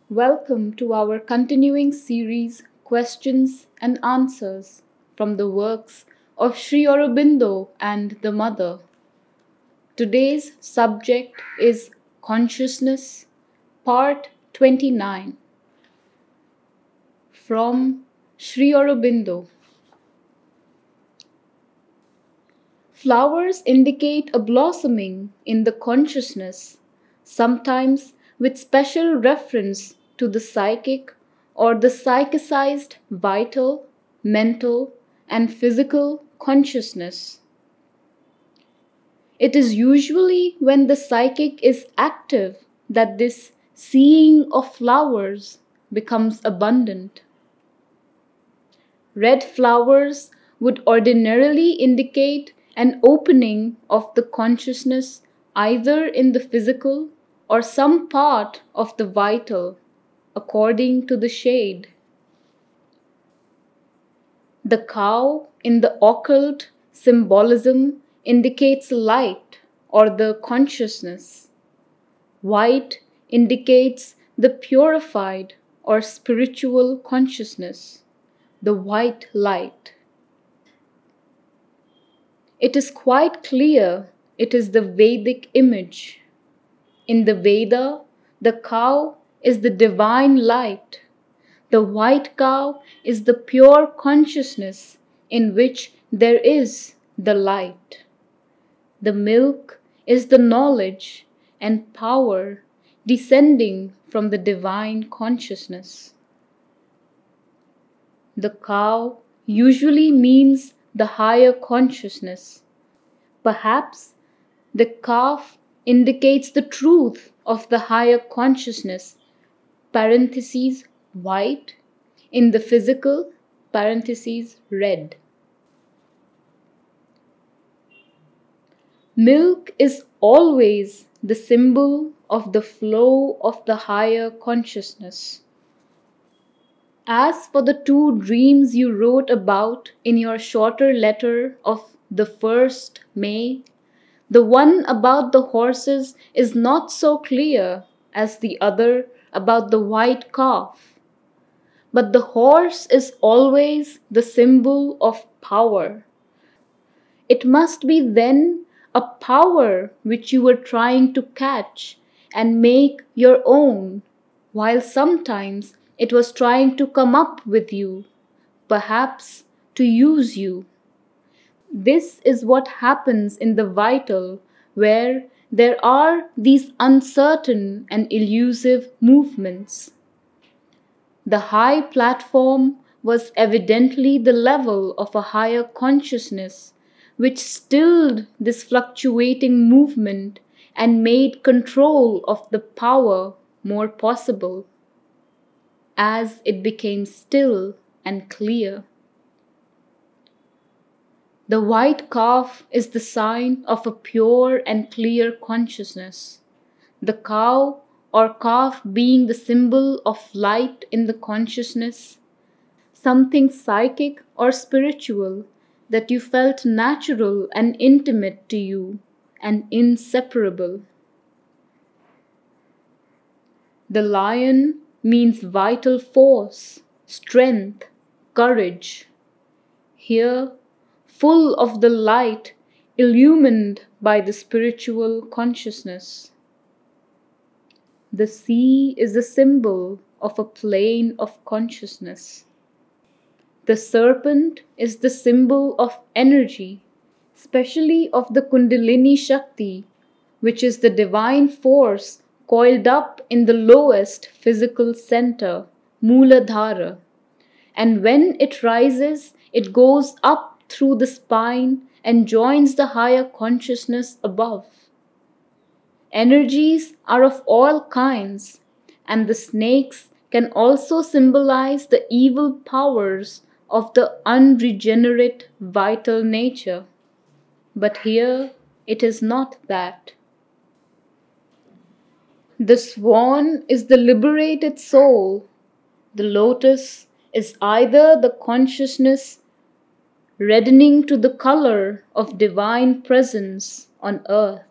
Welcome to our continuing series Questions and Answers from the works of Sri Aurobindo and the Mother. Today's subject is Consciousness, Part 29 from Sri Aurobindo. Flowers indicate a blossoming in the consciousness, sometimes with special reference to the psychic or the psychicized vital, mental, and physical consciousness. It is usually when the psychic is active that this seeing of flowers becomes abundant. Red flowers would ordinarily indicate an opening of the consciousness either in the physical or some part of the vital, according to the shade. The cow in the occult symbolism indicates light or the consciousness. White indicates the purified or spiritual consciousness, the white light. It is quite clear it is the Vedic image. In the Veda, the cow is the divine light. The white cow is the pure consciousness in which there is the light. The milk is the knowledge and power descending from the divine consciousness. The cow usually means the higher consciousness. Perhaps the calf indicates the truth of the higher consciousness, parentheses white, in the physical, parentheses red. Milk is always the symbol of the flow of the higher consciousness. As for the two dreams you wrote about in your shorter letter of the 1st May, the one about the horses is not so clear as the other about the white calf. But the horse is always the symbol of power. It must be then a power which you were trying to catch and make your own, while sometimes it was trying to come up with you, perhaps to use you. This is what happens in the vital, where there are these uncertain and elusive movements. The high platform was evidently the level of a higher consciousness, which stilled this fluctuating movement and made control of the power more possible, as it became still and clear. The white calf is the sign of a pure and clear consciousness, the cow or calf being the symbol of light in the consciousness, something psychic or spiritual that you felt natural and intimate to you and inseparable. The lion means vital force, strength, courage. Here, full of the light illumined by the spiritual consciousness. The sea is a symbol of a plane of consciousness. The serpent is the symbol of energy, especially of the Kundalini Shakti, which is the divine force coiled up in the lowest physical center, Mooladhara. And when it rises, it goes up through the spine and joins the higher consciousness above. Energies are of all kinds, and the snakes can also symbolize the evil powers of the unregenerate vital nature. But here it is not that. The swan is the liberated soul. The lotus is either the consciousness reddening to the color of divine presence on earth.